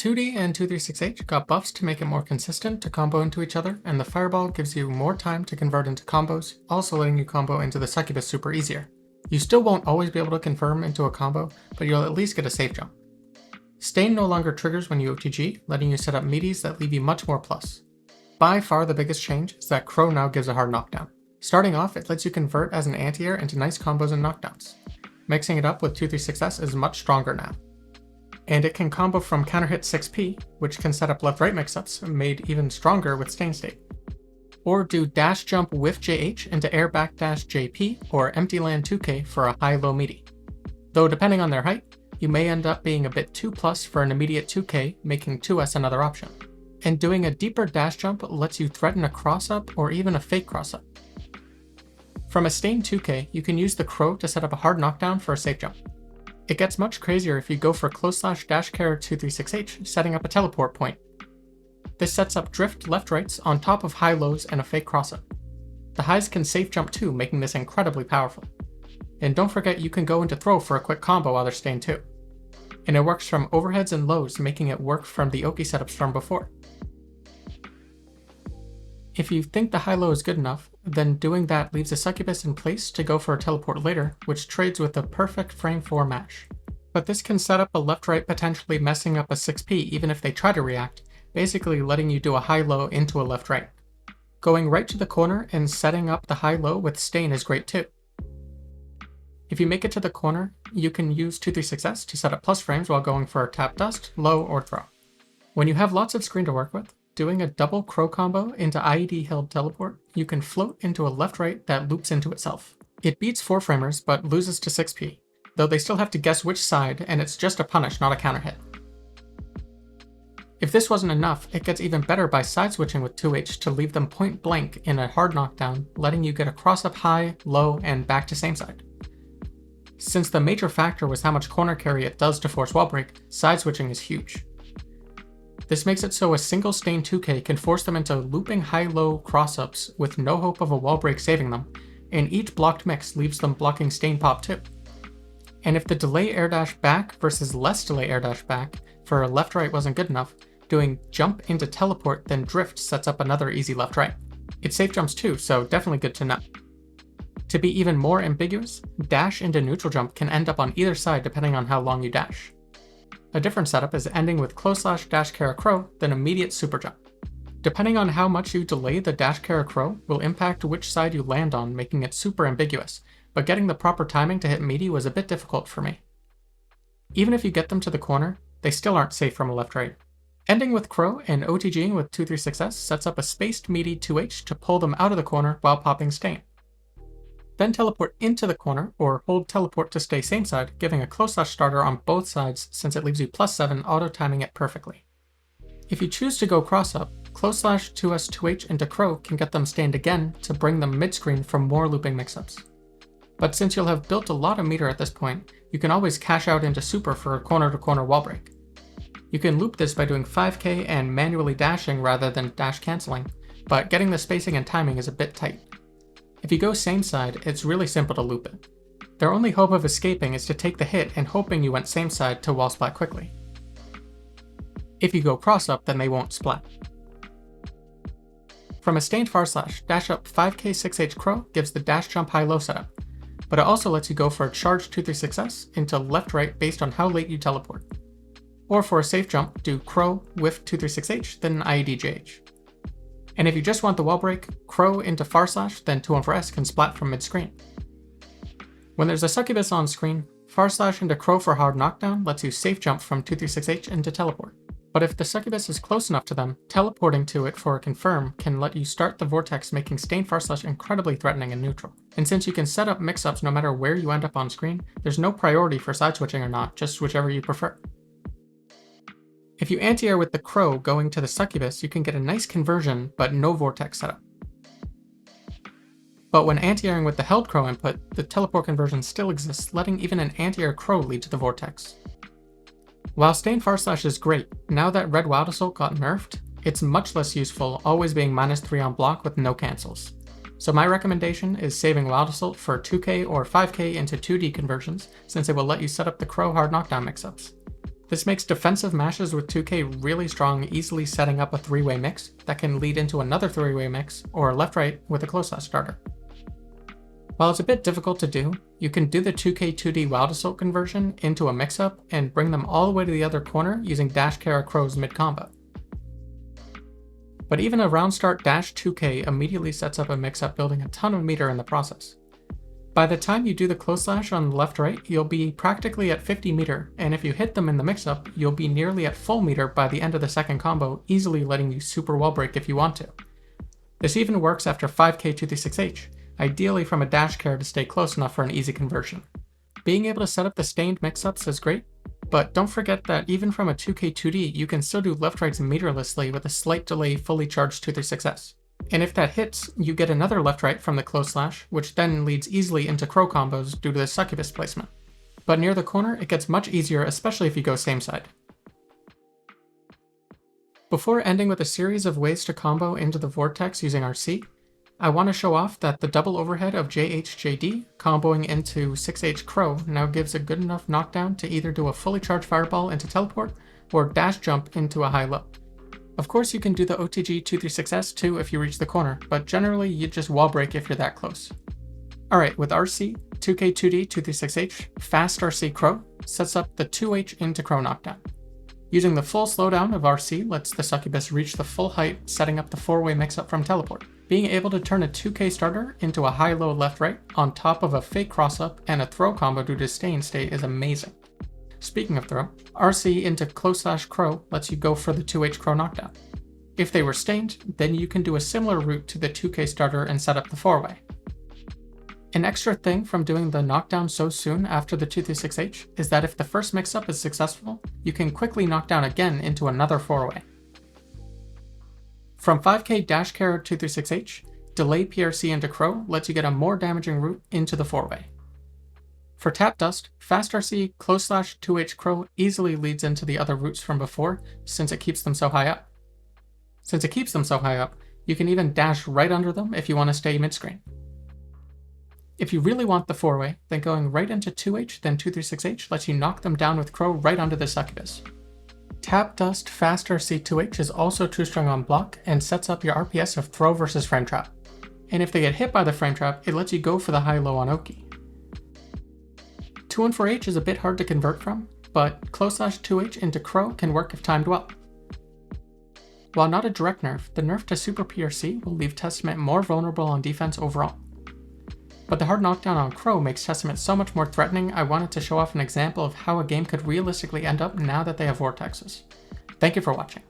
2D and 236H got buffs to make it more consistent to combo into each other, and the Fireball gives you more time to convert into combos, also letting you combo into the Succubus super easier. You still won't always be able to confirm into a combo, but you'll at least get a safe jump. Stain no longer triggers when you OTG, letting you set up meaties that leave you much more plus. By far the biggest change is that Crow now gives a hard knockdown. Starting off, it lets you convert as an anti-air into nice combos and knockdowns. Mixing it up with 236S is much stronger now. And it can combo from counter hit 6P, which can set up left-right mix-ups, made even stronger with Stain State. Or do dash jump with JH into air backdash JP or empty land 2K for a high-low meaty. Though depending on their height, you may end up being a bit too plus for an immediate 2K, making 2S another option. And doing a deeper dash jump lets you threaten a cross-up or even a fake cross-up. From a Stain 2K, you can use the Crow to set up a hard knockdown for a safe jump. It gets much crazier if you go for /-236H, setting up a teleport point. This sets up drift left-rights on top of high-lows and a fake cross-up. The highs can safe jump too, making this incredibly powerful. And don't forget you can go into throw for a quick combo while they're Stain too. And it works from overheads and lows, making it work from the Oki setups from before. If you think the high-low is good enough, then doing that leaves a Succubus in place to go for a teleport later, which trades with the perfect frame 4 mash. But this can set up a left-right potentially messing up a 6P even if they try to react, basically letting you do a high-low into a left-right. Going right to the corner and setting up the high-low with Stain is great too. If you make it to the corner, you can use 236S to set up plus frames while going for a tap dust, low, or throw. When you have lots of screen to work with, doing a double Crow combo into IED held teleport, you can float into a left-right that loops into itself. It beats 4-framers but loses to 6P, though they still have to guess which side, and it's just a punish, not a counter hit. If this wasn't enough, it gets even better by side switching with 2H to leave them point blank in a hard knockdown, letting you get a cross-up high, low, and back to same side. Since the major factor was how much corner carry it does to force wall break, side switching is huge. This makes it so a single Stain 2K can force them into looping high-low cross-ups with no hope of a wall break saving them, and each blocked mix leaves them blocking Stain pop too. And if the delay air dash back versus less delay air dash back for a left-right wasn't good enough, doing jump into teleport then drift sets up another easy left-right. It safe jumps too, so definitely good to know. To be even more ambiguous, dash into neutral jump can end up on either side depending on how long you dash. A different setup is ending with close/dash Crow, then immediate super jump. Depending on how much you delay the dash Crow will impact which side you land on, making it super ambiguous, but getting the proper timing to hit meaty was a bit difficult for me. Even if you get them to the corner, they still aren't safe from a left-right. Ending with Crow and OTGing with 236S sets up a spaced meaty 2H to pull them out of the corner while popping Stain. Then teleport into the corner, or hold teleport to stay same side, giving a close/starter on both sides since it leaves you +7 auto-timing it perfectly. If you choose to go cross-up, close/2S2H into Crow can get them stained again to bring them mid-screen for more looping mix-ups. But since you'll have built a lot of meter at this point, you can always cash out into super for a corner-to-corner wall break. You can loop this by doing 5K and manually dashing rather than dash cancelling, but getting the spacing and timing is a bit tight. If you go same side, it's really simple to loop it. Their only hope of escaping is to take the hit and hoping you went same side to wall splat quickly. If you go cross up, then they won't splat. From a Stained far slash, dash up 5K 6H Crow gives the dash jump high-low setup, but it also lets you go for a charged 236S into left-right based on how late you teleport. Or for a safe jump, do Crow with 236H, then IED-JH. And if you just want the wall break, Crow into far slash, then 214S can splat from mid-screen. When there's a Succubus on screen, far slash into Crow for hard knockdown lets you safe jump from 236H into teleport. But if the Succubus is close enough to them, teleporting to it for a confirm can let you start the Vortex, making Stain far slash incredibly threatening and neutral. And since you can set up mix-ups no matter where you end up on screen, there's no priority for side switching or not, just whichever you prefer. If you anti-air with the Crow going to the Succubus, you can get a nice conversion, but no Vortex setup. But when anti-airing with the held Crow input, the teleport conversion still exists, letting even an anti-air Crow lead to the Vortex. While Stain far slash is great, now that Red Wild Assault got nerfed, it's much less useful, always being -3 on block with no cancels. So my recommendation is saving Wild Assault for 2K or 5K into 2D conversions, since it will let you set up the Crow hard knockdown mix-ups. This makes defensive mashes with 2K really strong, easily setting up a 3-way mix that can lead into another 3-way mix or left-right with a close slash starter. While it's a bit difficult to do, you can do the 2K 2D Wild Assault conversion into a mix-up and bring them all the way to the other corner using Dash Kara Crow's mid-combo. But even a round start Dash 2K immediately sets up a mix-up, building a ton of meter in the process. By the time you do the close slash on the left-right, you'll be practically at 50 meter, and if you hit them in the mix-up, you'll be nearly at full meter by the end of the second combo, easily letting you super wall break if you want to. This even works after 5K 236H, ideally from a Dash Kara to stay close enough for an easy conversion. Being able to set up the stained mix-ups is great, but don't forget that even from a 2K 2D, you can still do left-rights meterlessly with a slight delay fully charged 236S. And if that hits, you get another left-right from the close slash, which then leads easily into crow combos due to the succubus placement. But near the corner, it gets much easier, especially if you go same side. Before ending with a series of ways to combo into the Vortex using RC, I want to show off that the double overhead of JHJD comboing into 6H Crow now gives a good enough knockdown to either do a fully charged fireball into teleport, or dash jump into a high-low. Of course you can do the OTG 236S too if you reach the corner, but generally you just wall break if you're that close. Alright, with RC, 2K 2D 236H, Fast RC Crow sets up the 2H into Crow knockdown. Using the full slowdown of RC lets the succubus reach the full height, setting up the 4-way mix-up from teleport. Being able to turn a 2K starter into a high-low left-right on top of a fake cross-up and a throw combo due to stay and stay is amazing. Speaking of throw, RC into close slash Crow lets you go for the 2H Crow knockdown. If they were stained, then you can do a similar route to the 2K starter and set up the 4-way. An extra thing from doing the knockdown so soon after the 236H is that if the first mix-up is successful, you can quickly knock down again into another 4-way. From 5K Dash Kara 236H, delay PRC into Crow lets you get a more damaging route into the 4-way. For Tap Dust, Fast RC close slash 2H Crow easily leads into the other routes from before since it keeps them so high up. Since it keeps them so high up, you can even dash right under them if you want to stay mid-screen. If you really want the 4-way, then going right into 2H then 236H lets you knock them down with Crow right onto the succubus. Tap Dust Fast RC 2H is also too strong on block and sets up your RPS of throw versus frame trap. And if they get hit by the frame trap, it lets you go for the high-low on Oki. 214H is a bit hard to convert from, but close slash 2H into Crow can work if timed well. While not a direct nerf, the nerf to Super PRC will leave Testament more vulnerable on defense overall. But the hard knockdown on Crow makes Testament so much more threatening, I wanted to show off an example of how a game could realistically end up now that they have Vortexes. Thank you for watching.